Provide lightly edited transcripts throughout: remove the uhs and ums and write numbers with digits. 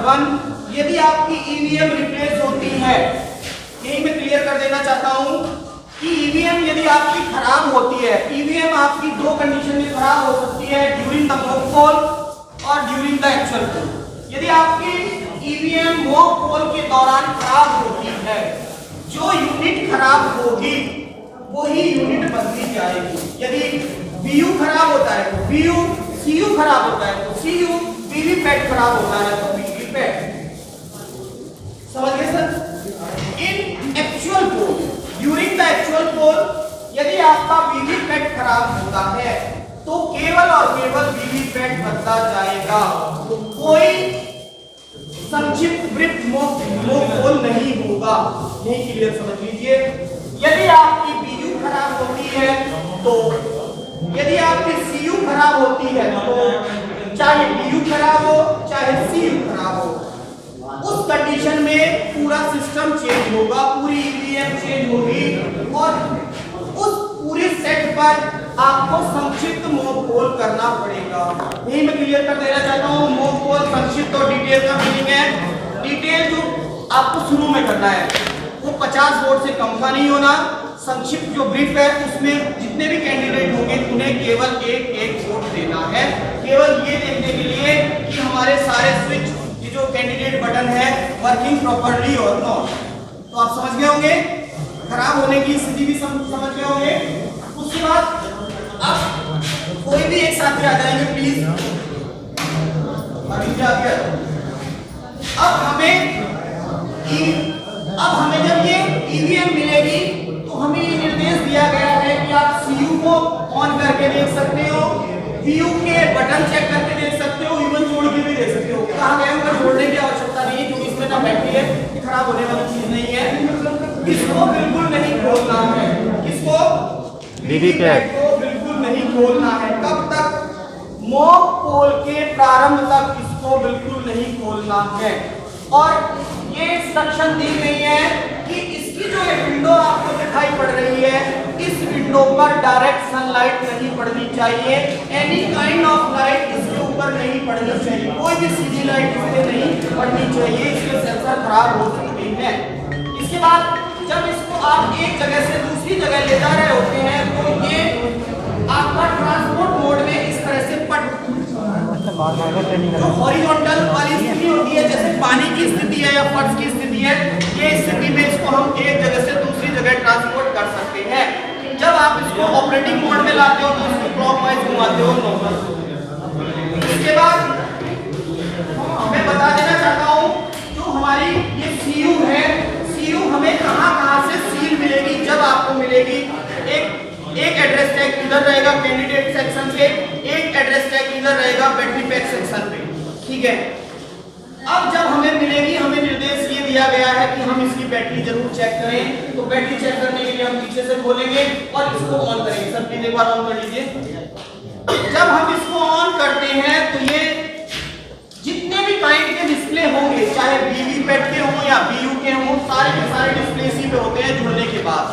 1 यदि आपकी EVM replace होती है, यही मैं क्लियर कर देना चाहता हूं कि ईवीएम यदि आपकी खराब होती है, ईवीएम आपकी दो कंडीशन में खराब हो सकती है, ड्यूरिंग द मॉक पोल और ड्यूरिंग द एक्चुअल पोल। यदि आपकी ईवीएम मॉक पोल के दौरान खराब होती है, जो यूनिट खराब होगी वही यूनिट बदली जाएगी। यदि बीयू खराब होता है तो बीयू, सीयू खराब होता है तो सीयू, वीवीपैट खराब होता है तो वीवीपैट। समझ गए sir? In actual poll, during the actual poll यदि आपका वीवीपैट खराब होता है तो केवल और केवल वीवीपैट बदला जाएगा, तो कोई संक्षिप्त वृत्त मॉक पोल नहीं होगा। यही क्लियर समझ लीजिए। यदि आपकी बीयू खराब होती है तो, यदि आपकी सीयू खराब होती है तो चाहे बीयू खराब हो चाहे सीयू खराब हो, उस कंडीशन में पूरा सिस्टम चेंज होगा, पूरी ईवीएम चेंज होगी और उस पूरे सेट पर आपको संक्षिप्त मॉक पोल करना पड़ेगा। यही मैं क्लियर कर देना चाहता हूँ। मॉक पोल संक्षिप्त और डिटेल का मीनिंग है, डिटेल जो आपको शुरू में करना है वो 50 वोट से कम का नहीं होना। संक्षिप्त जो ब्रीफ है उसमें जितने भी कैंडिडेट होंगे उन्हें केवल एक वोट देना है, केवल ये देखने के लिए कि हमारे सारे स्विच, ये जो कैंडिडेट बटन है वर्किंग प्रॉपर्ली और नॉट। तो आप समझ गए होंगे, खराब होने की स्थिति भी समझ गए होंगे। उसके बाद अब कोई भी एक साथ आ जाएंगे प्लीज। अब हमें जब ये ईवीएम मिलेगी तो हमें ये निर्देश दिया गया है कि आप सीयू को ऑन करके देख सकते हो, पीयू के बटन चेक करके देख सकते हो, इवन जोड़ के भी देख सकते हो। कहा गया है जोड़ने की आवश्यकता नहीं है क्योंकि इसमें ना बैटरी है, ये खराब होने वाली चीज नहीं है। इसको बिल्कुल नहीं खोलना है, किसको? वीवीपैट को बिल्कुल नहीं खोलना है। कब तक? मॉक पोल के प्रारंभ तक इसको बिल्कुल नहीं खोलना है। और ये इंस्ट्रक्शन दी गई है कि इसकी जो विंडो आपको दिखाई पड़ रही है, इस विंडो पर डायरेक्ट सनलाइट नहीं पड़नी चाहिए, एनी काइंड ऑफ लाइट इसके ऊपर नहीं पड़नी चाहिए, कोई भी सीधी लाइट इस पे नहीं पड़नी चाहिए, इसके सेंसर खराब हो सकते हैं। इसके बाद जब इसको आप एक जगह से दूसरी जगह ले जा रहे होते हैं तो ये आपका ट्रांसपोर्ट मोड में इस तरह से जो हॉरिजॉन्टल वाली स्थिति होती है, जैसे पानी की स्थिति है या फर्श की स्थिति है, ये स्थिति में इसको हम एक जगह से दूसरी जगह ट्रांसपोर्ट कर सकते हैं। जब आप इसको ऑपरेटिंग मोड में लाते हो तो इसको क्लॉकवाइज घुमाते हो नॉर्मल। इसके बाद मैं बता देना चाहता हूँ जो हमारी ये सीयू है, सीयू हमें कहाँ से सील मिलेगी? जब आपको मिलेगी एक एड्रेस टैग इधर रहेगा कैंडिडेट सेक्शन पे, एक एड्रेस टैग इधर रहेगा बैटरी पैक सेक्शन पे, ठीक है। अब जब हमें मिलेगी, हमें निर्देश ये दिया गया है कि हम इसकी बैटरी जरूर चेक करें। तो बैटरी चेक करने के लिए हम पीछे से खोलेंगे और इसको ऑन करेंगे। सर प्लीज एक बार ऑन कर लीजिए। जब हम इसको ऑन करते हैं तो ये जितने भी काइंड के डिस्प्ले होंगे, चाहे वीवीपैट के हों या बीयू के हों, सारे के सारे डिस्प्ले इसी पे होते हैं जुड़ने के बाद।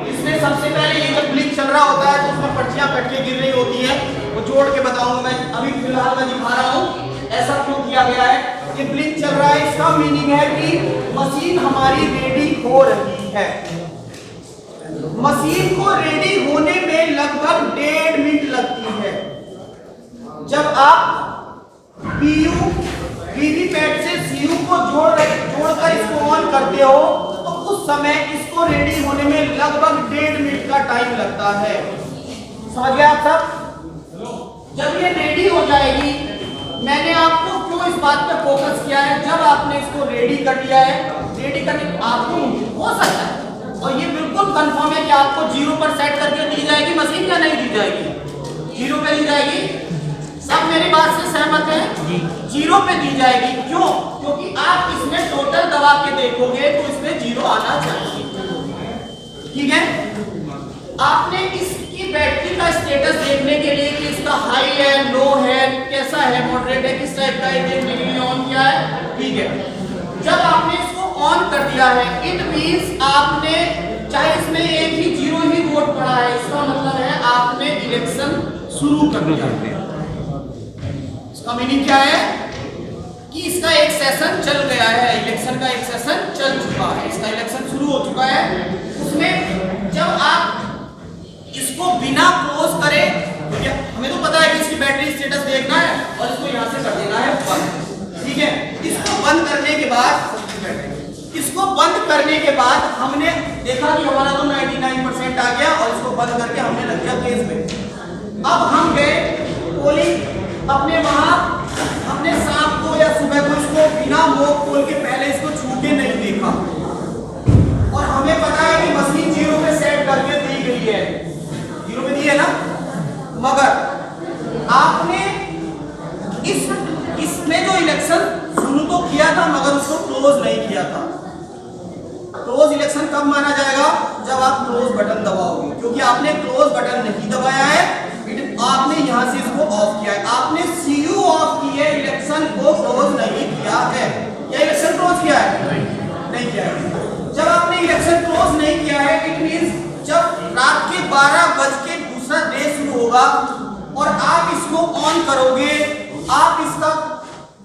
इसमें सबसे पहले ये जब ब्लिंक चल रहा होता है तो उसमें पर्चियां कट के गिर रही होती है, वो जोड़ के बताऊंगा मैं। अभी फिलहाल मैं दिखा रहा हूँ ऐसा क्यों किया गया है। ये ब्लिंक चल रहा है, इसका मीनिंग है कि मशीन हमारी रेडी हो रही है। मशीन को रेडी होने में लगभग 1.5 मिनट लगती है। जब आप पीयू वीवीपैट से सीयू को जोड़कर इसको ऑन करते हो तो उस समय इसको रेडी होने में लगभग 1.5 मिनट का टाइम लगता है। समझ गए आप सब? जब ये रेडी हो जाएगी, मैंने आपको क्यों इस बात पे फोकस किया है, जब आपने इसको रेडी कर लिया है, रेडी करने आपको हो सकता है और ये बिल्कुल कंफर्म है कि आपको 0 पर सेट करके दी जाएगी मशीन या नहीं दी जाएगी? 0 पे दी जाएगी। सब मेरी बात से सहमत हैं? 0 पे दी जाएगी। क्यों? क्योंकि आप इसमें टोटल दबा के देखोगे तो इसमें 0 आना चाहिए, ठीक है। आपने इसकी बैटरी का स्टेटस देखने के लिए कि इसका हाई है, लो है, कैसा है, मॉडरेट है, किस टाइप का है, देखने के लिए ऑन किया है, ठीक है। जब आपने इसको ऑन कर दिया है, इट मींस आपने, चाहे इसमें एक ही 0 ही वोट पड़ा है, इसका मतलब है आपने इलेक्शन शुरू कर दिया। इसका मीनिंग क्या है कि इसका एक सेशन चल गया है, इलेक्शन का एक सेशन चल चुका है, इसका इलेक्शन शुरू हो चुका है। उसमें जब आप इसको बिना क्लोज करे, हमें तो पता है कि इसकी बैटरी स्टेटस देखना है और इसको यहां से कर देना है बंद, ठीक है। इसको बंद करने के बाद हमने देखा कि हमारा तो 99% आ गया और इसको बंद करके हमने रख दिया केस में। अब हम गए पोलिंग अपने वहां, हमने शाम को या सुबह को इसको बिना मोक पोल के पहले इसको छू के नहीं देखा और हमें पता है कि मशीन 0 पे सेट करके दी गई है, 0 पे दी है ना, मगर आपने इसमें जो इलेक्शन शुरू तो किया था मगर उसको क्लोज नहीं किया था। क्लोज इलेक्शन कब माना जाएगा? जब आप क्लोज बटन दबाओगे, क्योंकि आपने क्लोज बटन नहीं दबाया है, आपने यहां से इसको ऑफ किया है, आपने सीयू ऑफ की है, इलेक्शन को क्लोज नहीं किया है। या इलेक्शन क्लोज किया है? नहीं किया है। जब आपने इलेक्शन क्लोज नहीं किया है, इट मींस जब रात के 12 बज के दूसरा डे शुरू होगा और आप इसको ऑन करोगे, आप इसका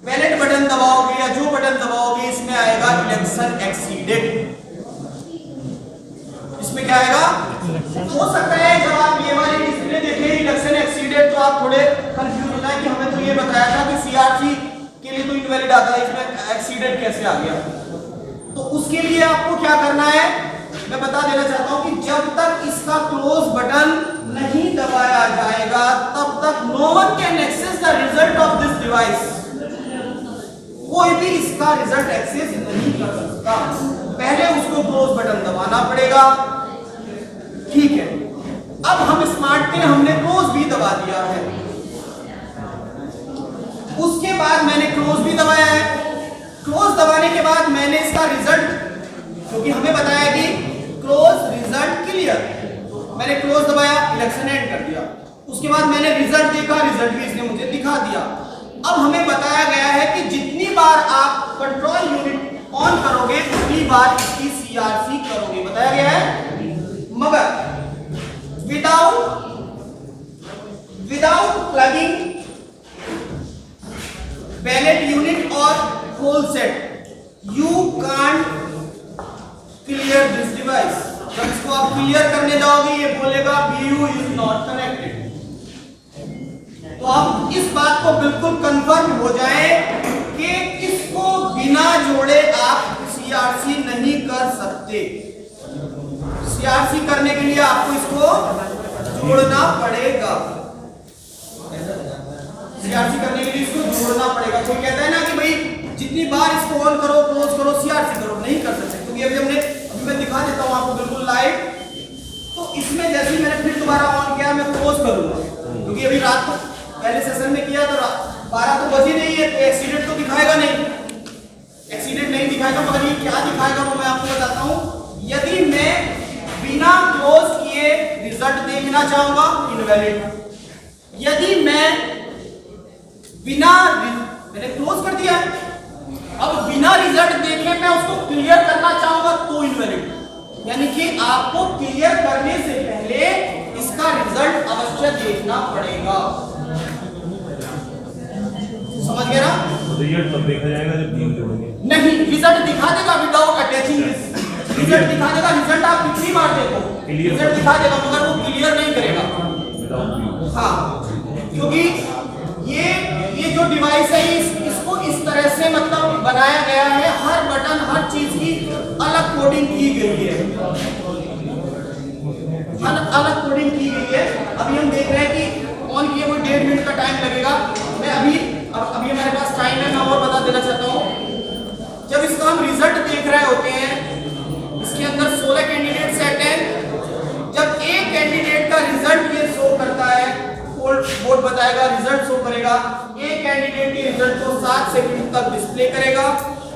बैलेट बटन दबाओगे या जो बटन दबाओगे, इसमें आएगा इलेक्शन एक्सीडेड। इसमें क्या आएगा? हो सकता है जब आप ये वाली डिस्प्ले देखें इलेक्शन एक्सीडेड तो आप थोड़े कंफ्यूज हो जाए कि हमें तो ये बताया था कि सीआरसी के लिए तो इनवैलिड आता है, इसमें एक्सीडेड कैसे आ गया? तो उसके लिए आपको क्या करना है मैं बता देना चाहता हूं कि जब तक इसका क्लोज बटन नहीं दबाया जाएगा तब तक no one can access the result of this device. कोई भी इसका रिजल्ट एक्सेस नहीं कर सकता, पहले उसको क्लोज बटन दबाना पड़ेगा, ठीक है। अब हम स्मार्ट के हमने क्लोज भी दबा दिया है, उसके बाद मैंने क्लोज भी दबाया है। क्लोज दबाने के बाद मैंने इसका रिजल्ट, क्योंकि हमें बताया कि क्लोज रिजल्ट क्लियर, मैंने क्लोज दबाया, इलेक्शन एंड कर दिया। उसके बाद मैंने रिजल्ट देखा, रिजल्ट भी इसने मुझे दिखा दिया। अब हमें बताया गया है कि जितनी बार आप कंट्रोल यूनिट ऑन करोगे उतनी बार इसकी सीआरसी करोगे, बताया गया है। मगर विदाउट प्लगिंग बैलेट यूनिट और whole set you can't clear this device. जब इसको आप क्लियर करने जाओगे ये बोलेगा BU इज नॉट कनेक्टेड। तो आप इस बात को बिल्कुल कंफर्म हो जाए कि इसको बिना जोड़े आप सीआरसी नहीं कर सकते। सीआरसी करने के लिए आपको इसको जोड़ना पड़ेगा, सीआरसी करने के लिए इसको जोड़ना पड़ेगा। कोई कहता है ना कि भाई जितनी बार इसको ऑन करो क्लोज करो सीआरसी करो, नहीं कर सकते, क्योंकि अभी मैं दिखा देता हूं आपको बिल्कुल लाइव। तो इसमें जैसे ही मैंने फिर दोबारा ऑन किया मैं क्लोज करूंगा, क्योंकि अभी रात को पहले सेशन में किया तो 12 तो बजी नहीं है, तो एक्सीडेंट तो दिखाएगा नहीं, एक्सीडेंट नहीं दिखाएगा। मगर ये क्या दिखाएगा वो मैं आपको बताता हूं। यदि मैं बिना क्लोज किए रिजल्ट देखना चाहूंगा इनवैलिड, यदि मैं मैंने क्लोज कर दिया, अब बिना रिजल्ट देखे मैं उसको क्लियर करना चाहूंगा तो इनवैलिड। यानी कि आपको क्लियर करने से पहले इसका रिजल्ट अवश्य देखना पड़ेगा, समझ गया ना? रिजल्ट तब देखा जाएगा जब तीन जोड़ेंगे। नहीं, रिजल्ट दिखा देगा विदाउट अटैचिंग, रिजल्ट दिखा देगा। रिजल्ट आप कितनी बार देखो रिजल्ट दिखा देगा, मगर वो क्लियर नहीं करेगा। हाँ, क्योंकि ये जो डिवाइस है इसको इस तरह से मतलब बनाया गया है, हर बटन हर चीज की अलग कोडिंग की गई है, अलग कोडिंग की गई है। अभी हम देख रहे हैं कि ऑन किए हुए 1.5 मिनट का टाइम लगेगा। मैं अभी हमारे पास टाइम है, मैं और बता देना चाहता हूँ। जब इसका हम रिजल्ट देख रहे होते हैं, इसके अंदर 16 कैंडिडेट सेट हैं। जब एक कैंडिडेट का रिजल्ट ये शो करता है, बोर्ड बताएगा, रिजल्ट शो करेगा, एक कैंडिडेट के रिजल्ट को 7 सेकंड तक डिस्प्ले करेगा,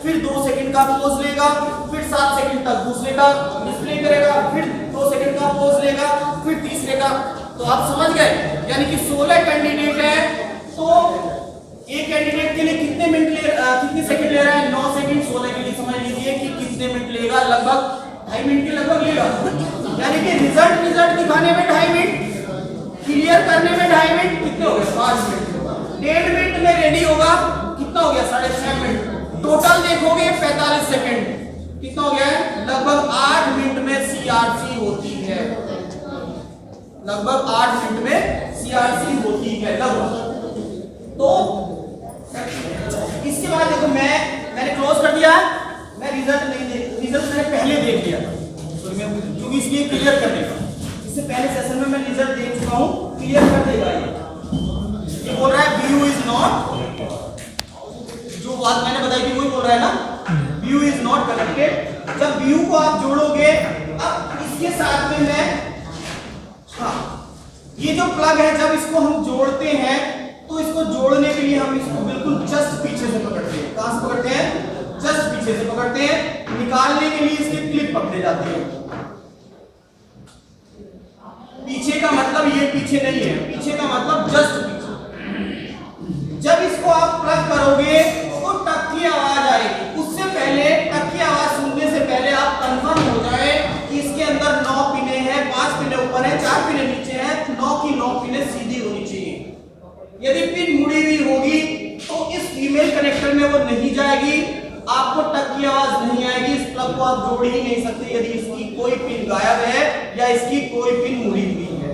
फिर 2 सेकंड का पॉज लेगा, फिर 7 सेकंड तक दूसरे का डिस्प्ले करेगा, फिर 2 सेकंड का पॉज लेगा, फिर तीसरे का। तो आप समझ गए, यानी कि 16 कैंडिडेट है तो एक कैंडिडेट के लिए कितने सेकंड ले रहा है? 9 सेकंड। 16 के लिए समझ लीजिए कि कितने मिनट लेगा, लगभग 2.5 मिनट के लगभग लेगा। यानी कि रिजल्ट दिखाने में 2.5 मिनट, क्लियर करने में 2.5 मिनट, कितने हो गए? 5 मिनट। 1.5 मिनट में रेडी होगा। कितना हो गया 6.5 मिनट। टोटल देखोगे 45 सेकंड। कितना हो गया है? लगभग 8 मिनट में सीआरसी होती है। लगभग 8 मिनट में सीआरसी होती है लगभग। तो इसके बाद देखो मैंने क्लोज कर दिया। मैं रिजल्ट नहीं देख, रिजल्ट मैंने पहले देख लिया था क्योंकि इसलिए क्लियर कर देगा। इससे पहले सेशन में मैं रिजल्ट देख चुका हूं, क्लियर कर देगा ये बोल रहा है व्यू इज नॉट, जो बात मैंने बताई थी वही बोल रहा है ना, व्यू इज नॉट कनेक्टेड। जब व्यू को आप जोड़ोगे, अब इसके साथ में मैं ये जो प्लग है जब इसको हम जोड़ते हैं तो इसको जोड़ने के लिए हम इसको बिल्कुल जस्ट पीछे से पकड़ते हैं। कहां से पकड़ते हैं? जस्ट पीछे से पकड़ते हैं। निकालने के लिए इसके क्लिप पकड़े जाते हैं। पीछे का मतलब ये पीछे नहीं है, पीछे का मतलब जस्ट पीछे। जब इसको आप प्लग करोगे तो टक की आवाज आएगी। उससे पहले टक की आवाज सुनने से पहले आप कंफर्म हो जाए कि इसके अंदर 9 पिने हैं, 5 पिने ऊपर है, 4 पिने नीचे है, 9 की 9 पिने सीधी होनी चाहिए। यदि पिन मुड़ी हुई होगी तो इस फीमेल कनेक्टर में वो नहीं जाएगी, आपको टक की आवाज नहीं आएगी। इस प्लग को आप जोड़ ही नहीं सकते यदि इसकी कोई पिन गायब है या इसकी कोई पिन मुड़ी हुई है।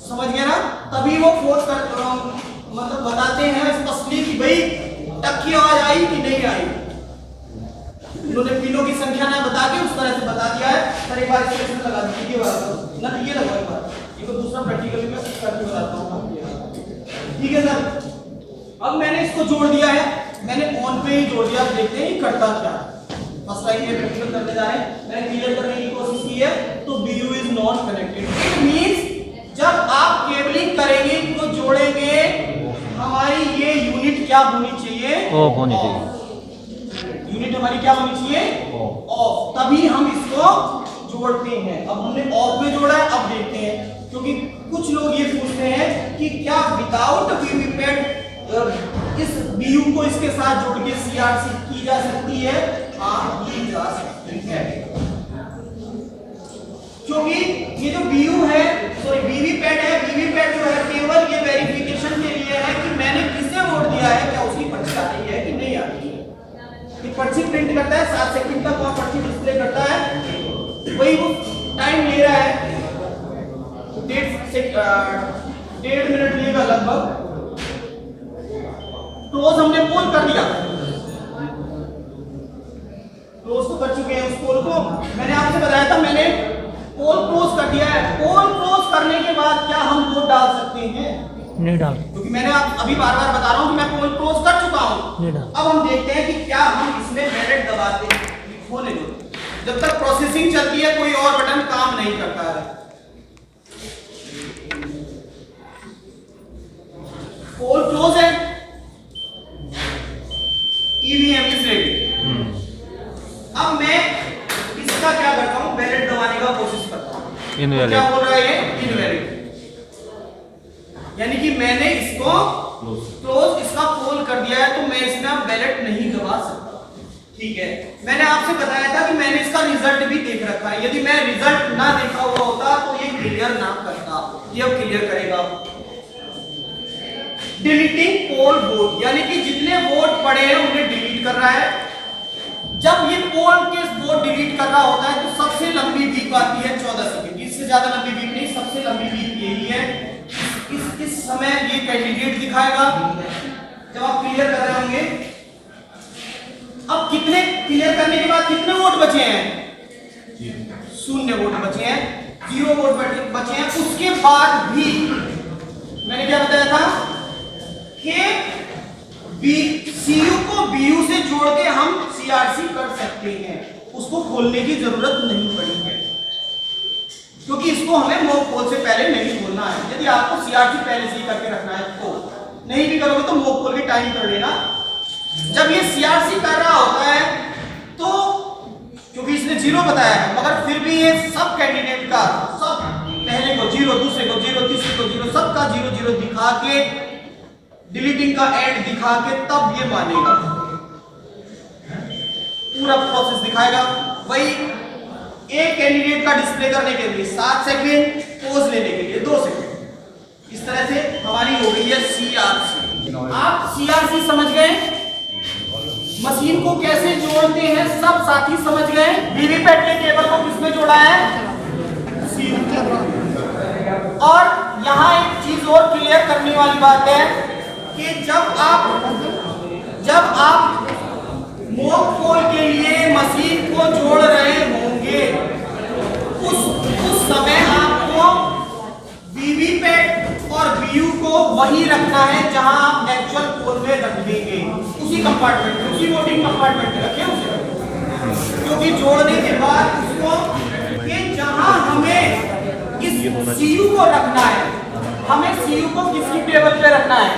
समझ गया ना? तभी वो फोर्स कर मतलब बताते हैं स्पष्टली कि भाई टक की आवाज आई कि नहीं आई। उन्होंने पिनों की संख्या ना बता के उस तरह से बता दिया है। सर एक बार इसमें लगा दीजिए ना, ये लगा एक बार, ये तो दूसरा प्रैक्टिकली मैं करके बताता हूँ। ठीक है सर, अब मैंने इसको जोड़ दिया है, मैंने ऑन पे ही जोड़ दिया। देखते हैं ये करता क्या है। फर्स्ट लाइन में प्रैक्टिकल करने जा रहे हैं, मैंने क्लियर करने की कोशिश की है। तो BU is not connected. It means जब आप केबलिंग करेंगे तो जोड़ेंगे, हमारी ये यूनिट क्या होनी चाहिए? ऑफ होनी चाहिए। यूनिट हमारी क्या होनी चाहिए? ऑफ। तभी हम इसको जोड़ते हैं। अब हमने ऑफ में जोड़ा है, अब देखते हैं, क्योंकि कुछ लोग ये पूछते हैं कि क्या विदाउट वीवीपैट इस BU को इसके साथ जोड़ के CRC की जा सकती है? हाँ, की जा सकती है। क्योंकि ये जो BU है, सॉरी वीवीपैट है, वीवीपैट जो है केवल ये वेरिफिकेशन के लिए है कि मैंने किसे वोट दिया है, क्या उसकी पर्ची आ रही है कि नहीं आ रही है। ये पर्ची प्रिंट करता है, 7 सेकंड तक वहां पर्ची डिस्प्ले करता है, वही वो टाइम ले रहा है, 1.5 मिनट लेगा लगभग। क्लोज हमने पोल कर दिया, क्लोज तो कर चुके हैं उस पोल को। मैंने आपसे बताया था मैंने पोल क्लोज कर दिया है। पोल क्लोज करने के बाद क्या हम वोट डाल सकते हैं? नहीं डाल, क्योंकि मैंने आप अभी बार-बार बता रहा हूं कि मैं पोल क्लोज कर चुका हूं। अब हम देखते हैं कि क्या हम इसमें बैलेट दबाते हैं। होने दो, जब तक प्रोसेसिंग चलती है कोई और बटन काम नहीं करता है। पोल क्लोज है, EVM इज रेडी। अब मैं इसका क्या करता हूं? बैलेट दबाने का कोशिश करता हूं। इनवैलिड। क्या बोल रहा है ये? इनवैलिड। यानी कि मैंने इसको क्लोज इसका पोल कर दिया है, तो मैं इसमें बैलेट नहीं दबा सकता। ठीक है, मैंने आपसे बताया था कि मैंने इसका रिजल्ट भी देख रखा है। यदि मैं रिजल्ट ना देखा हुआ होता तो ये क्लियर ना करता, ये अब क्लियर करेगा। डिलीटिंग पोल वोट, यानी कि जितने वोट पड़े हैं उन्हें डिलीट कर रहा है। जब ये पोल के वोट डिलीट कर रहा होता है तो सबसे लंबी बीप आती है 14 सेकंड। इससे ज्यादा लंबी बीप नहीं, सबसे लंबी बीप यही है। इस समय ये कैंडिडेट दिखाएगा जब आप क्लियर कर रहे होंगे। अब कितने क्लियर करने के बाद कितने वोट बचे हैं? 0 वोट बचे हैं, 0 वोट बचे हैं। उसके बाद भी मैंने क्या बताया था कि CU को BU से जोड़ के हम CRC कर सकते हैं। उसको खोलने की जरूरत नहीं पड़ी है, क्योंकि इसको हमें मॉक पोल से पहले नहीं खोलना है। यदि आपको CRC पहले से ही करके रखना है तो, नहीं भी करोगे तो मॉक पोल के टाइम कर लेना। जब ये CRC कर रहा होता है तो, क्योंकि इसने 0 बताया है, मगर फिर भी ये सब कैंडिडेट का, सब पहले को 0, दूसरे को 0, तीसरे को 0, सबका 0 0 दिखा के, डिलीटिंग का एड दिखा के तब ये मानेगा। पूरा प्रोसेस दिखाएगा। वही एक कैंडिडेट का डिस्प्ले करने के लिए 7 सेकंड, पोज लेने के लिए 2 सेकंड। इस तरह से हमारी हो गई है CRC। आप सीआरसी समझ गए, मशीन को कैसे जोड़ते हैं सब साथी समझ गए। वीवीपैट के केबल को किसमें जोड़ा है? सीयू। और यहाँ एक चीज और क्लियर करने वाली बात है कि जब आप मोक पोल के लिए मशीन को जोड़ रहे होंगे उस समय आपको वीवीपैट और बीयू को वही रखना है जहां आप एक्चुअल पोल में रख देंगे, उसी कंपार्टमेंट में, उसी वोटिंग कंपार्टमेंट में रखें उसे, क्योंकि जोड़ने के बाद उसको कि जहां हमें इस सीयू को रखना है, हमें सीयू को किसकी टेबल पे रखना है?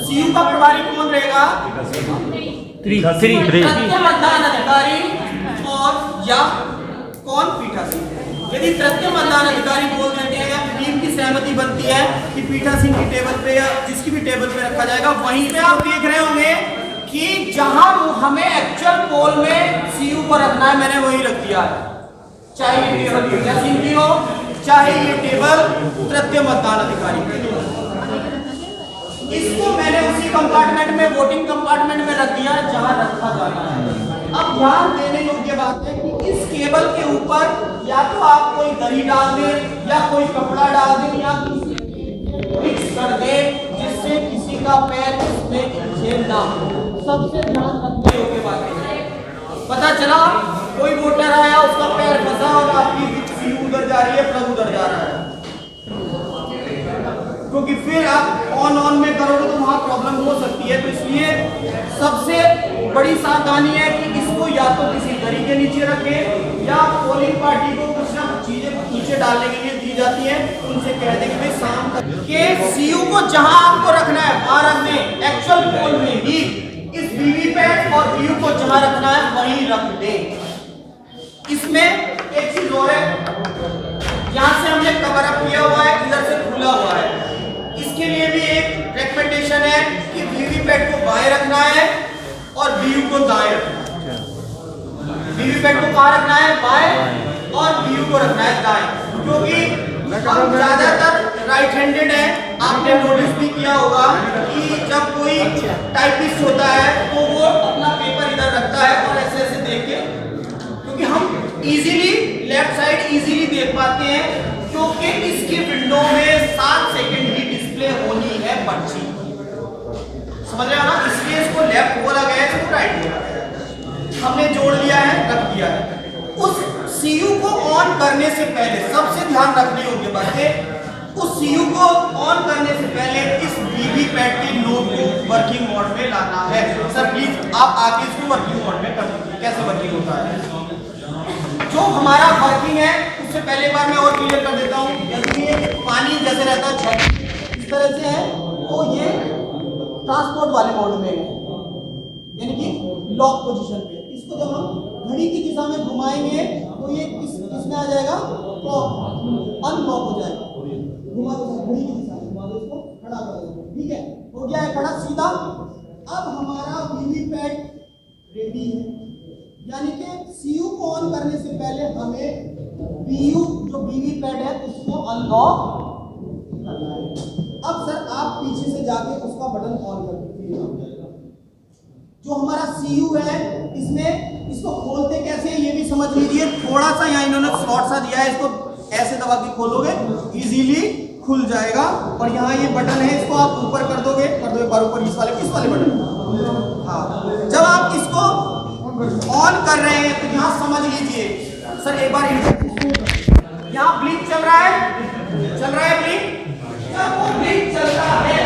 सीयू का प्रभारी कौन रहेगा? तृतीय मतदान अधिकारी और या कौन? पीठासीन। यदि तृतीय मतदान अधिकारी बोल देते हैं या टीम की सहमति बनती है कि पीठासीन की टेबल पे या जिसकी भी टेबल पे रखा जाएगा, वहीं पे आप देख रहे होंगे कि जहां हमें एक्चुअल पोल में सीयू को रखना है मैंने वही रख दिया है, चाहे ये टेबल पीठासीन की हो चाहे ये टेबल तृतीय मतदान अधिकारी की हो। इसको मैंने उसी कंपार्टमेंट में, वोटिंग कंपार्टमेंट में रख दिया जहां रखा जाना है। अब ध्यान देने योग्य बात है कि इस केबल के ऊपर या तो आप कोई दरी डाल दें या कोई कपड़ा डाल दें या फिक्स कर दें जिससे किसी का पैर इसमें छेद ना हो। सबसे ध्यान रखने योग्य बात है, पता चला कोई वोटर आया उसका पैर फंसा और आपकी सीयू उधर जा रही है, प्लग उधर जा रहा है, क्योंकि फिर आप ऑन में करोगे तो वहां प्रॉब्लम हो सकती है। तो इसलिए सबसे बड़ी सावधानी है कि इसको या तो किसी दरी के नीचे रखें या पोलिंग पार्टी को कुछ ना चीजें नीचे डालने के लिए दी जाती है, उनसे कह दें कि भाई शाम तक के सीयू को जहां आपको रखना है वहां रख दें, एक्चुअल पोल में ही इस वीवीपैट और बीयू को जहां रखना है वहीं रख दें। इसमें एक चीज और है, यहां से हमने कवर अप किया हुआ है, इधर से खुला हुआ है, इसके लिए भी एक रिकमेंडेशन है कि वीवीपैट को बाएं रखना है और बीयू को दाएं रखना है। वीवीपैट को कहां रखना है? बाएं, और बीयू को रखना है दाएं, क्योंकि हम ज्यादातर राइट हैंडेड है। आपने नोटिस भी किया होगा कि जब कोई टाइपिस्ट होता है तो वो अपना पेपर इधर रखता है और ऐसे ऐसे देख के, क्योंकि हम इजीली लेफ्ट साइड इजीली देख पाते हैं, क्योंकि इसकी विंडो में 7 सेकंड की डिस्प्ले होनी है पर्ची, समझ रहे हो ना? इसलिए इसको लेफ्ट बोला गया है, इसको राइट बोला गया है। हमने जोड़ लिया है, रख दिया है। उस सीयू को ऑन करने से पहले सबसे ध्यान रखने योग्य बात है, उस सीयू को ऑन करने से पहले इस वीवीपैट के नोड को वर्किंग मोड में लाना है। सर प्लीज आप आके इसको वर्किंग मोड में कर दीजिए। कैसे वर्किंग होता है? जो हमारा वर्किंग है उससे पहले बार मैं और क्लियर कर देता हूँ। यदि ये पानी जैसे रहता है छत इस तरह से है तो ये ट्रांसपोर्ट वाले मोड में है, यानी कि लॉक पोजीशन पे। इसको जब हम घड़ी की दिशा में घुमाएंगे तो ये किसमें आ जाएगा? अनलॉक हो जाएगा। घुमा दो घड़ी की दिशा में, घुमा दो, इसको खड़ा कर दो, ठीक है, हो गया है खड़ा सीधा। अब हमारा वीवीपैट रेडी है, यानी कि सीयू को ऑन करने से पहले हमें बीयू जो वीवीपैट है उसको अनलॉक करना है। अब सर आप पीछे से जाके उसका बटन ऑन कर दीजिए। जो हमारा सीयू है इसमें इसको खोलते कैसे ये भी समझ लीजिए। थोड़ा सा यहाँ इन्होंने स्लॉट सा दिया है, इसको ऐसे दबा के खोलोगे इजीली खुल जाएगा। और यहाँ ये बटन है, इसको आप ऊपर कर दोगे एक बार ऊपर, इस वाले बटन। हाँ, जब आप इसको ऑन कर रहे हैं तो यहाँ समझ लीजिए सर एक बार यहाँ ब्लिंक चल रहा है ब्लिंक। जब वो ब्लिंक चल रहा है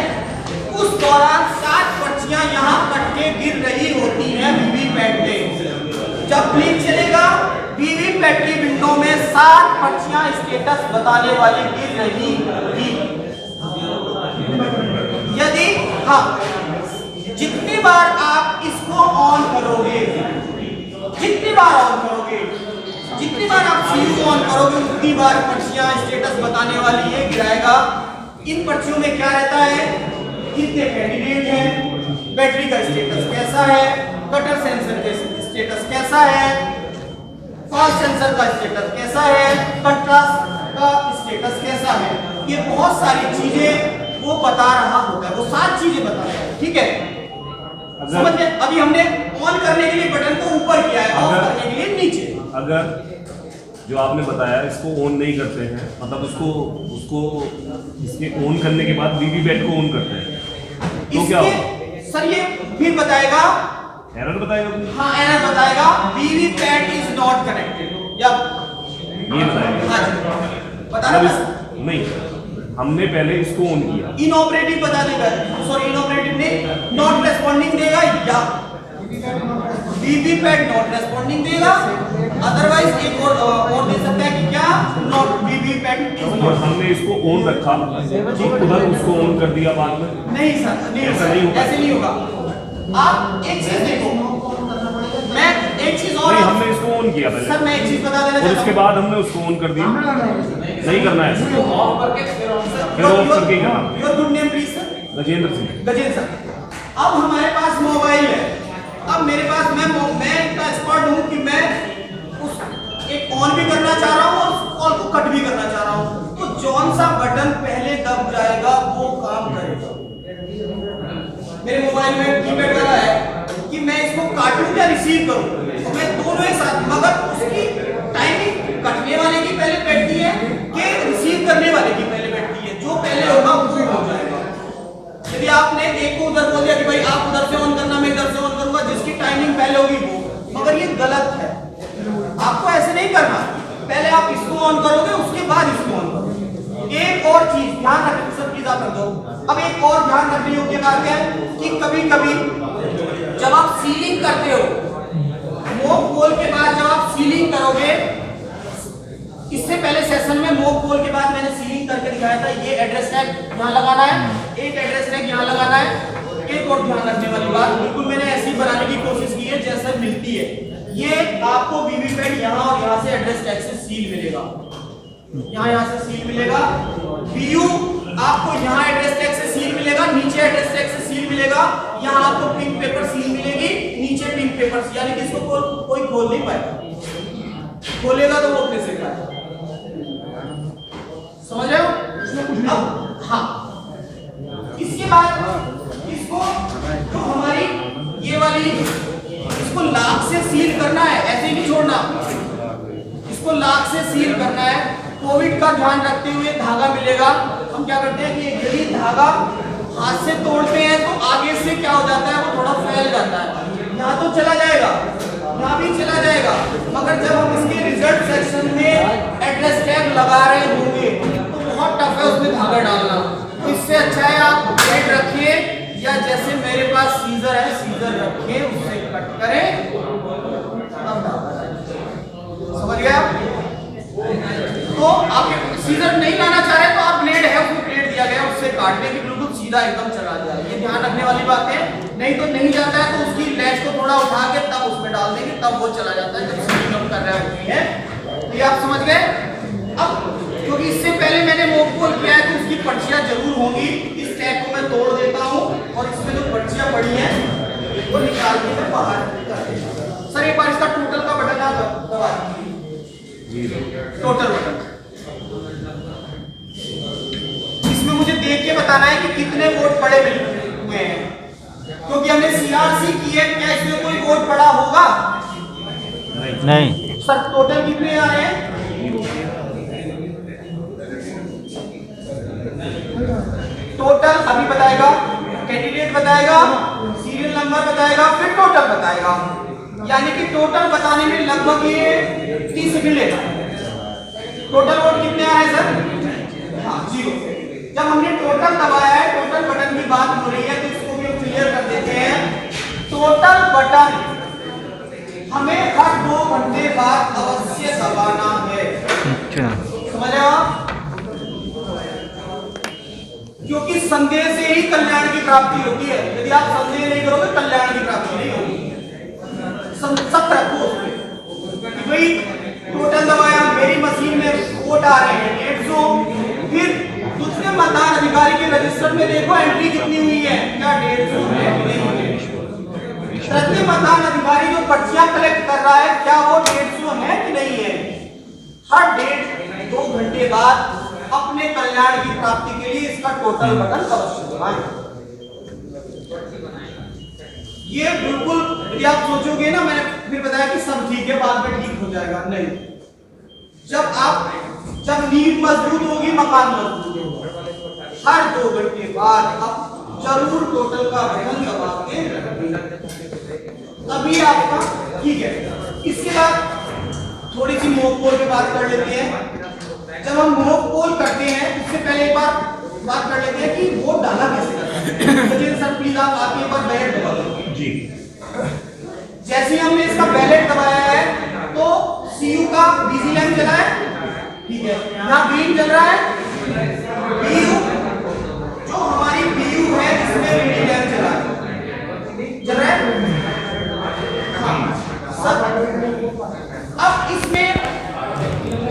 उस दौरान 7 पर्चियां यहाँ कट के गिर रही होती हैं वीवीपैट पे। जब ब्लिंक चलेगा वीवीपैट की विंडो में 7 पर्चियां स्टेटस बताने वाली गिर रही होगी। यदि हाँ, जितनी बार आप इसको ऑन करोगे, जितनी बार आप सीयू को ऑन करोगे उतनी बार पर्चियां स्टेटस बताने वाली ये गिराएगा। इन पर्चियों में क्या रहता है? कितने कैंडिडेट हैं, बैटरी का स्टेटस कैसा है, कटर सेंसर का स्टेटस कैसा है, फास्ट सेंसर का स्टेटस कैसा है, कंट्रास्ट का स्टेटस कैसा है। ये बहुत सारी चीजें वो बता रहा होता है, वो 7 चीजें बता रहा है, ठीक है। समझ गए? अभी हमने ऑन करने के लिए बटन को ऊपर किया है, ऑफ करने के लिए नीचे। अगर जो आपने बताया इसको ऑन नहीं करते हैं, मतलब उसको इसके ऑन करने के बाद वीवीपैट को ऑन करते हैं तो क्या होगा? सर ये फिर बताएगा, एरर बताएगा? हाँ एरर बताएगा, वीवीपैट इज नॉट कनेक्टेड, या ये बताएगा? हाँ जी, बता रहा था। नहीं, हमने पहले इसको ऑन किया, इनऑपरेटिव बता देगा, सॉरी इनऑपरेटिव नहीं, नॉट रेस्पॉन्डिंग देगा, या वीवीपैट नॉट रेस्पॉन्डिंग देगा, अदरवाइज एक और दे सकता है कि क्या नॉट वीवीपैट। और हमने इसको ऑन रखा तो उधर उसको ऑन कर दिया बाद में? नहीं सर, नहीं ऐसा नहीं होगा, ऐसे नहीं होगा। आप एक चीज देखो, मैं एक चीज और, नहीं हमने इसको ऑन किया पहले सर मैं एक चीज बता देना और चाहता उसके हूं, बाद हमने उसको ऑन कर दिया, नहीं करना है फिर ऑफ करके करना। Your good name please sir? Gajendra Singh. Gajendra sir, अब हमारे पास मोबाइल है, अब मेरे पास मैं इतना एक्सपर्ट हूं कि मैं उस एक ऑन भी करना चाह रहा हूं और उस कॉल को कट भी करना चाह रहा हूं, तो कौन सा बटन पहले दब जाएगा वो काम करेगा। मेरे मोबाइल में कीपैड वाला है कि मैं इसको काटूं या रिसीव करूं, तो मैं दोनों एक साथ, मगर उसकी टाइमिंग कटने वाले की पहले बैठती है कि रिसीव करने वाले की पहले बैठती है, जो पहले होगा वो हो जाएगा। यदि आपने एक को उधर बोल दिया कि भाई आप उधर से ऑन करना, मैं इधर से ऑन करूंगा, जिसकी टाइमिंग पहले होगी वो, मगर ये गलत है, आपको ऐसे नहीं करना, पहले आप इसको ऑन करोगे उसके बाद इसको ऑन करोगे। एक और चीज ध्यान रखने, सब चीज आप रख दो। अब एक और ध्यान रखने योग्य बात है कि कभी कभी जब आप सीलिंग करते हो, मोक पोल के बाद जब आप सीलिंग करोगे, इससे पहले सेशन में मोक पोल के बाद मैंने सीलिंग करके दिखाया था, ये एड्रेस टैग यहाँ लगाना है, एक एड्रेस टैग यहाँ लगाना है। एक और ध्यान रखने वाली बात, बिल्कुल मैंने ऐसी बनाने की कोशिश की है जैसे मिलती है, ये आपको वीवीपैट यहाँ और यहाँ से एड्रेस टैग से सील मिलेगा, यहाँ से सील मिलेगा, वीयू आपको यहाँ एड्रेस टैग से सील मिलेगा, नीचे एड्रेस टैग से सील मिलेगा, यहाँ आपको पिंक पेपर सील मिलेगी, नीचे पिंक पेपर, यानी कि इसको कोई खोल नहीं पाएगा, खोलेगा तो वो अपने से खाएगा। समझ रहे हो? अब हाँ, इसके बाद इसको तो हमारी ये वाली इसको लाख से सील करना है, ऐसे ही नहीं छोड़ना, इसको लाख से सील करना है। कोविड का ध्यान रखते हुए धागा मिलेगा, हम क्या करते हैं कि यदि धागा हाथ से तोड़ते हैं तो आगे से क्या हो जाता है, वो थोड़ा फैल जाता है, यहाँ तो चला जाएगा, यहाँ भी चला जाएगा, मगर जब हम इसके रिजल्ट सेक्शन में एड्रेस टैग लगा रहे होंगे तो बहुत टफ है उसमें धागा डालना, तो इससे अच्छा है आप ब्लेड रखिए, या जैसे मेरे पास सीजर है, सीजर रखिए, उससे कट करें, समझ गए आप? तो आप सीजर नहीं लाना चाह रहे तो आप ब्लेड है, उसमें ब्लेड दिया गया, उससे काटने की बिल्कुल सीधा एकदम चला जाए, ये ध्यान रखने वाली बात है। नहीं तो नहीं जाता है तो उसकी लैच को थोड़ा उठा के तब उसमें डाल देंगे, तब वो चला जाता है जब सीलिंग हम कर रहे होती है। तो ये आप समझ गए? अब क्योंकि इससे पहले मैंने मोक पोल किया है तो उसकी पर्चियां जरूर होंगी, इस टैग को मैं तोड़ देता हूँ और इसमें जो पर्चियां पड़ी हैं वो निकाल के मैं बाहर कर देता। सर एक बार इसका टोटल का बटन आप दबा दीजिए, टोटल बटन, इसमें मुझे देख के बताना है कि कितने वोट पड़े हुए हैं, क्योंकि हमने सीआरसी की है, क्या इसमें कोई वोट पड़ा होगा? नहीं सर टोटल कितने आ रहे हैं? टोटल अभी बताएगा, कैंडिडेट बताएगा, सीरियल नंबर बताएगा, फिर टोटल बताएगा, यानी कि टोटल बताने में लगभग ये 30 सेकंड लेगा। टोटल वोट कितने आए सर? हाँ 0। जब हमने टोटल दबाया है, टोटल बटन की बात हो रही है तो इसको भी क्लियर कर देते हैं। टोटल बटन हमें हर 2 घंटे बाद अवश्य दबाना है। अच्छा, समझ रहे हो आप? क्योंकि संदेह से ही कल्याण की प्राप्ति होती है, यदि आप संदेह नहीं करोगे कल्याण की प्राप्ति नहीं होगी। सब रखो उसमें भाई टोटल दबाया, मेरी मशीन में वोट आ रहे हैं 150, फिर दूसरे मतदान अधिकारी के रजिस्टर में देखो एंट्री कितनी हुई है, क्या 150 है कि नहीं है। तृतीय मतदान अधिकारी जो पर्चियां कलेक्ट कर रहा है, क्या वो 150 है कि नहीं है। हर 1.5-2 घंटे बाद अपने अपने कल्याण की प्राप्ति के लिए इसका टोटल बटन अवश्य दबाएं। ये बिल्कुल यदि आप सोचोगे ना, मैंने फिर बताया कि सब ठीक है बाद में ठीक हो जाएगा, नहीं। जब नींव मजबूत होगी मकान मजबूत होगा। हर 2 घंटे बाद आप जरूर टोटल का बटन दबा के रखें, तभी आपका ठीक है। इसके बाद थोड़ी सी मोक पोल पे बात कर लेते हैं। जब हम मोक पोल करते हैं उससे पहले एक बार बात कर लेते हैं कि वोट डाला कैसे करते हैं। सचिन सर प्लीज आप आके एक बार बैलेट दबा दो जी। जैसे ही हमने इसका बैलेट दबाया है तो सीयू का बिजी लाइन चला है, ठीक है, यहाँ ग्रीन चल रहा है, बीयू जो हमारी बीयू है इसमें रीडिंग लाइन चल रहा है सब। अब इसमें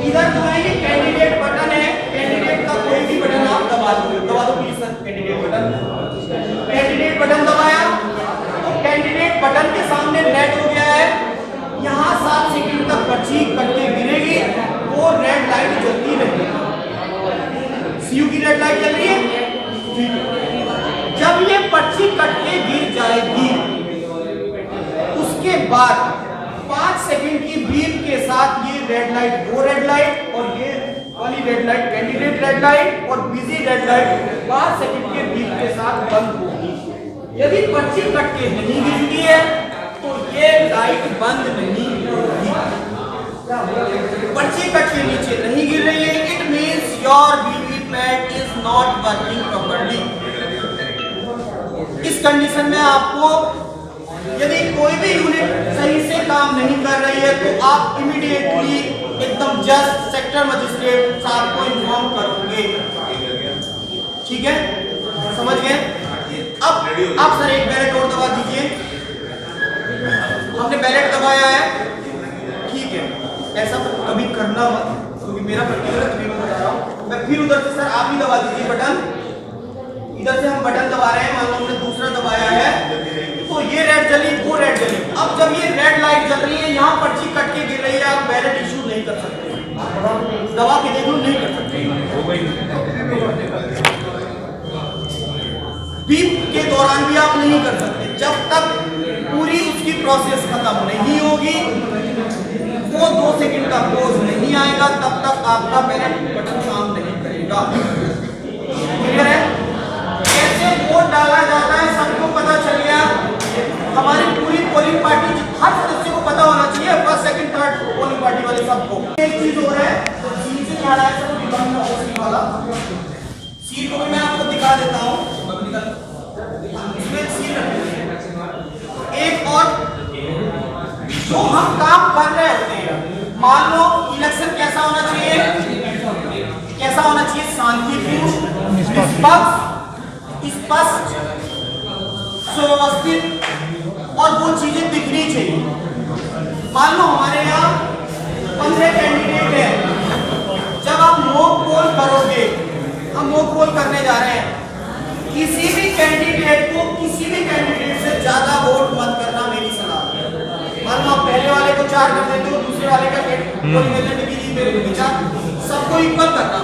इधर जो है ये कैंडिडेट बटन है, कैंडिडेट का कोई भी बटन आप दबा दो प्लीज सर। कैंडिडेट बटन दबाया तो कैंडिडेट बटन के सामने रेड हो गया है, यहाँ 7 सेकंड तक पर्ची कट के गिरेगी, वो रेड लाइट जलती रहेगी। सीयू की रेड लाइट जल रही है, ठीक है। जब ये पर्ची कट के गिर जाएगी उसके बाद 5 सेकंड की बीप के साथ ये रेड लाइट, वो रेड लाइट और ये वाली red light, candidate red light और बिजी रेड लाइट 5 सेकंड के बीप के साथ बंद होगी। यदि पर्ची कट के नहीं गिरती है तो ये लाइट बंद नहीं होगी। पर्ची कट के नीचे नहीं गिर रही है, it means your VVPAT is not working properly. इस कंडीशन में आपको यदि कोई भी यूनिट सही से काम नहीं कर रही है तो आप इमीडिएटली एकदम जस्ट सेक्टर मजिस्ट्रेट साहब को इन्फॉर्म करोगे, ठीक है, समझ गए। अब आप सर एक बैलेट और दबा दीजिए। हमने बैलेट दबाया है, ठीक है, ऐसा कभी करना मत क्योंकि मेरा पर्टिकुलर तभी मैं बता रहा हूँ। मैं फिर उधर से सर आप भी दबा दीजिए बटन। इधर से हम बटन दबा रहे हैं, मान लो हमने दूसरा दबाया है तो ये रेड जली, वो रेड जली। अब जब ये रेड लाइट जल रही है, यहाँ पर्ची कट के गिर रही है, आप बैलेट इशू नहीं कर सकते, दबा के देख लो, नहीं कर सकते। बीप के दौरान भी आप नहीं कर सकते, जब तक पूरी उसकी प्रोसेस खत्म नहीं होगी, वो 2 सेकंड का पोज नहीं आएगा, तब तक आपका बैलेट बटन काम नहीं करेगा। क्लियर है? कैसे वोट डाला जाता है सबको पता चल गया। हमारी पूरी पोलिंग पार्टी हर सदस्य को पता होना चाहिए, first second third polling party वाले सबको। एक चीज हो रहा है, सीट से आ रहा है सब विभाग का सीट वाला, सीट को भी मैं आपको दिखा देता हूँ। इसमें सीट एक और जो हम काम कर रहे होते हैं, मान लो इलेक्शन कैसा होना चाहिए, शांतिपूर्ण, निष्पक्ष, स्पष्ट, सुव्यवस्थित और वो चीजें दिखनी चाहिए। मान लो हमारे यहाँ 15 कैंडिडेट हैं, जब आप मॉक पोल करोगे, हम मॉक पोल करने जा रहे हैं, किसी भी कैंडिडेट से ज्यादा वोट मत करना, मेरी सलाह है। मान लो आप पहले वाले को 4 कर देते हो, दूसरे वाले का सबको इक्वल करना।